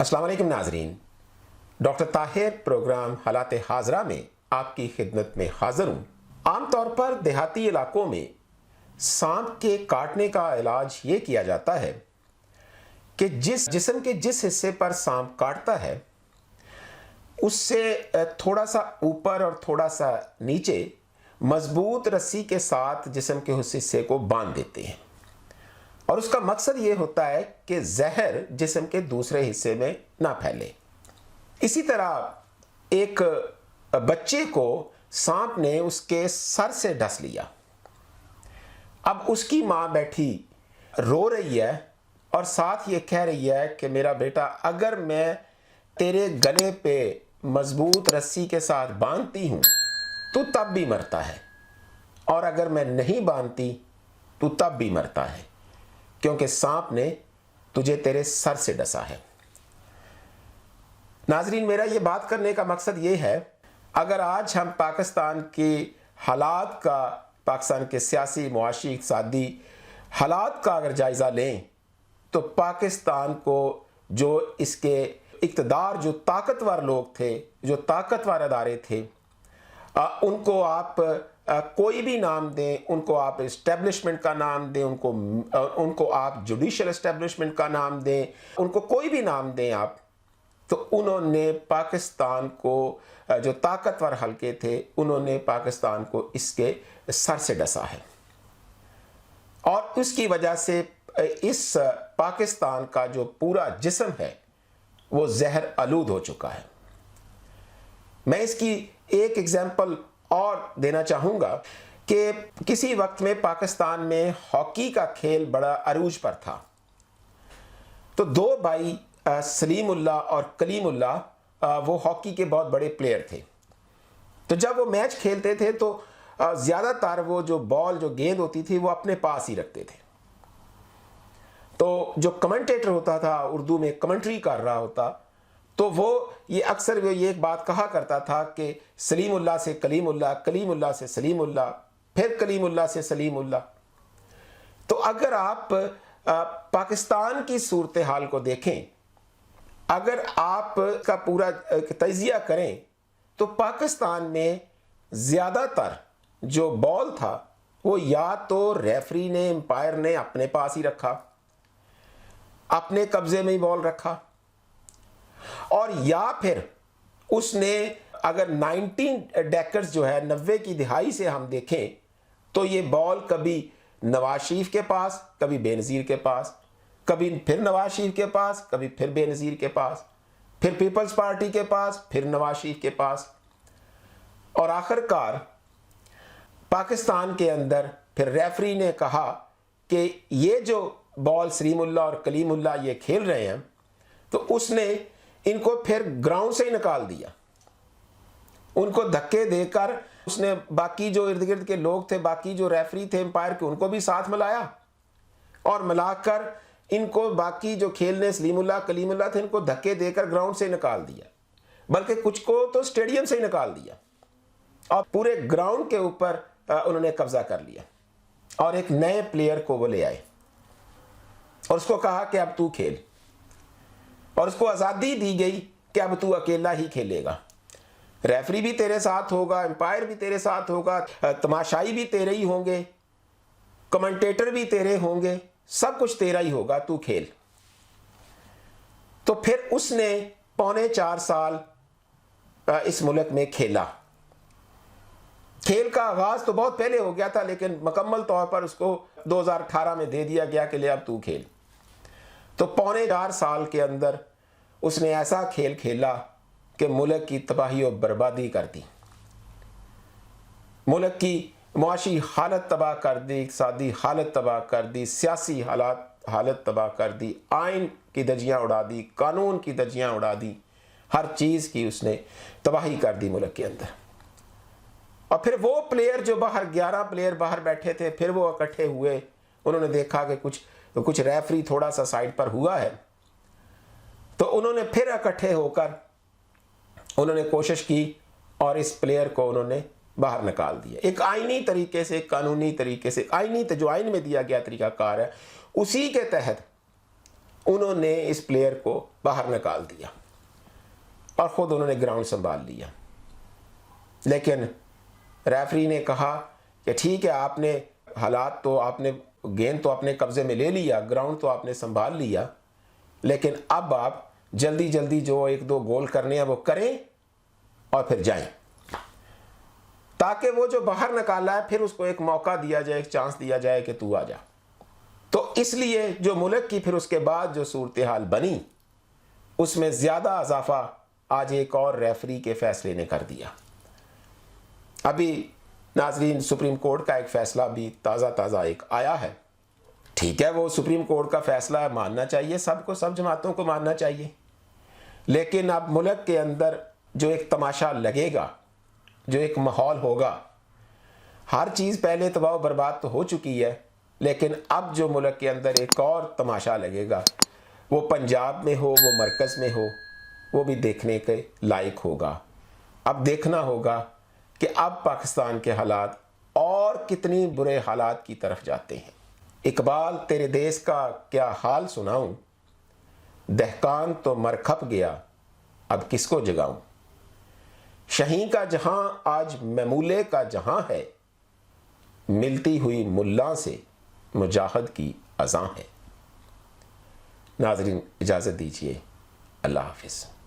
अस्सलाम वालेकुम नाजरीन, डॉक्टर ताहिर प्रोग्राम हालात हाजरा में आपकी खिदमत में हाजिर हूँ। आमतौर पर देहाती इलाकों में सांप के काटने का इलाज ये किया जाता है कि जिस जिस्म के जिस हिस्से पर सांप काटता है उससे थोड़ा सा ऊपर और थोड़ा सा नीचे मजबूत रस्सी के साथ जिस्म के उस हिस्से को बांध देते हैं और उसका मकसद ये होता है कि जहर जिस्म के दूसरे हिस्से में ना फैले। इसी तरह एक बच्चे को सांप ने उसके सर से डस लिया। अब उसकी माँ बैठी रो रही है और साथ ये कह रही है कि मेरा बेटा, अगर मैं तेरे गले पे मजबूत रस्सी के साथ बांधती हूँ तो तब भी मरता है, और अगर मैं नहीं बांधती तो तब भी मरता है, क्योंकि सांप ने तुझे तेरे सर से डसा है। नाजरीन, मेरा ये बात करने का मकसद ये है, अगर आज हम पाकिस्तान की हालात का, पाकिस्तान के सियासी, मुआशी, इक़्तिसादी हालात का अगर जायज़ा लें तो पाकिस्तान को जो इसके इक़्तिदार, जो ताकतवर लोग थे, जो ताकतवर अदारे थे, उनको आप कोई भी नाम दें, उनको आप इस्टेब्लिशमेंट का नाम दें, उनको आप जुडिशल इस्टेब्लिशमेंट का नाम दें, उनको कोई भी नाम दें आप, तो उन्होंने पाकिस्तान को, जो ताकतवर हल्के थे, उन्होंने पाकिस्तान को इसके सर से डसा है और उसकी वजह से इस पाकिस्तान का जो पूरा जिस्म है वो जहर आलूद हो चुका है। मैं इसकी एक एग्जाम्पल और देना चाहूँगा कि किसी वक्त में पाकिस्तान में हॉकी का खेल बड़ा अरूज पर था। तो दो भाई सलीमुल्लाह और कलीमुल्लाह वो हॉकी के बहुत बड़े प्लेयर थे। तो जब वो मैच खेलते थे तो ज़्यादातर वो जो बॉल, जो गेंद होती थी, वो अपने पास ही रखते थे। तो जो कमेंटेटर होता था, उर्दू में कमेंट्री कर रहा होता, तो वो ये अक्सर वो ये एक बात कहा करता था कि सलीमुल्लाह से कलीमुल्लाह, कलीमुल्लाह से सलीमुल्लाह, फिर कलीमुल्लाह से सलीमुल्लाह। तो अगर आप पाकिस्तान की सूरत हाल को देखें, अगर आप का पूरा तजिया करें, तो पाकिस्तान में ज़्यादातर जो बॉल था वो या तो रेफरी ने, एम्पायर ने अपने पास ही रखा, अपने कब्जे में ही बॉल रखा, और या फिर उसने, अगर 19 डेकर्स जो है 90 की दिहाई से हम देखें, तो ये बॉल कभी नवाज शरीफ के पास, कभी बेनज़ीर के पास, कभी फिर नवाज शरीफ के पास, कभी फिर बेनज़ीर के पास, फिर पीपल्स पार्टी के पास, फिर नवाज शरीफ के पास, और आखिरकार पाकिस्तान के अंदर फिर रेफरी ने कहा कि ये जो बॉल सलीमुल्लाह और कलीमुल्लाह ये खेल रहे हैं, तो उसने इनको फिर ग्राउंड से ही निकाल दिया। उनको धक्के देकर उसने बाकी जो इर्द गिर्द के लोग थे, बाकी जो रेफरी थे एम्पायर के, उनको भी साथ मिलाया और मिलाकर इनको, बाकी जो खेलने सलीमुल्लाह कलीमुल्लाह थे, इनको धक्के देकर ग्राउंड से निकाल दिया, बल्कि कुछ को तो स्टेडियम से ही निकाल दिया और पूरे ग्राउंड के ऊपर उन्होंने कब्जा कर लिया। और एक नए प्लेयर को वो ले आए और उसको कहा कि अब तू खेल, और उसको आज़ादी दी गई कि अब तू अकेला ही खेलेगा। रेफरी भी तेरे साथ होगा, एम्पायर भी तेरे साथ होगा, तमाशाई भी तेरे ही होंगे, कमेंटेटर भी तेरे होंगे, सब कुछ तेरा ही होगा, तू खेल। तो फिर उसने 3.25 साल इस मुल्क में खेला। खेल का आगाज तो बहुत पहले हो गया था, लेकिन मुकम्मल तौर पर उसको 2018 में दे दिया गया कि ले अब तू खेल। तो 3.25 साल के अंदर उसने ऐसा खेल खेला कि मुल्क की तबाही और बर्बादी कर दी, मुल्क की मुआशी हालत तबाह कर दी, इक़्तिसादी हालत तबाह कर दी, सियासी हालत तबाह कर दी, आइन की धज्जियाँ उड़ा दी, कानून की धज्जियाँ उड़ा दी, हर चीज़ की उसने तबाही कर दी मुल्क के अंदर। और फिर वो प्लेयर जो बाहर, 11 प्लेयर बाहर बैठे थे, फिर वो इकट्ठे हुए, उन्होंने देखा कि कुछ रेफरी थोड़ा सा साइड पर हुआ है, तो उन्होंने फिर इकट्ठे होकर उन्होंने कोशिश की और इस प्लेयर को उन्होंने बाहर निकाल दिया। एक आईनी तरीके से, कानूनी तरीके से, जो आइन में दिया गया तरीकाकार है, उसी के तहत انہوں نے اس پلیئر کو باہر نکال دیا اور خود انہوں نے گراؤنڈ سنبھال لیا. لیکن ریفری نے کہا کہ ٹھیک ہے، آپ نے حالات تو آپ نے گیند تو اپنے قبضے میں لے لیا، گراؤنڈ تو آپ نے سنبھال لیا، لیکن اب آپ جلدی جلدی جو 1-2 گول کرنے ہیں وہ کریں اور پھر جائیں، تاکہ وہ جو باہر نکالا ہے پھر اس کو ایک موقع دیا جائے، ایک چانس دیا جائے کہ تو آ جا. تو اس لیے جو ملک کی پھر اس کے بعد جو صورتحال بنی، اس میں زیادہ اضافہ آج ایک اور ریفری کے فیصلے نے کر دیا. ابھی ناظرین سپریم کورٹ کا ایک فیصلہ بھی تازہ ایک آیا ہے. ٹھیک ہے، وہ سپریم کورٹ کا فیصلہ ہے، ماننا چاہیے سب کو، سب جماعتوں کو ماننا چاہیے. لیکن اب ملک کے اندر جو ایک تماشا لگے گا، جو ایک ماحول ہوگا، ہر چیز پہلے تباہ و برباد تو ہو چکی ہے، لیکن اب جو ملک کے اندر ایک اور تماشا لگے گا، وہ پنجاب میں ہو، وہ مرکز میں ہو، وہ بھی دیکھنے کے لائق ہوگا. اب دیکھنا ہوگا کہ اب پاکستان کے حالات اور کتنی برے حالات کی طرف جاتے ہیں. اقبال تیرے دیس کا کیا حال سناؤں، دہقان تو مر کھپ گیا اب کس کو جگاؤں. شہیں کا جہاں آج میمولے کا جہاں ہے، ملتی ہوئی ملاں سے مجاہد کی اذاں ہے. ناظرین اجازت دیجیے، اللہ حافظ.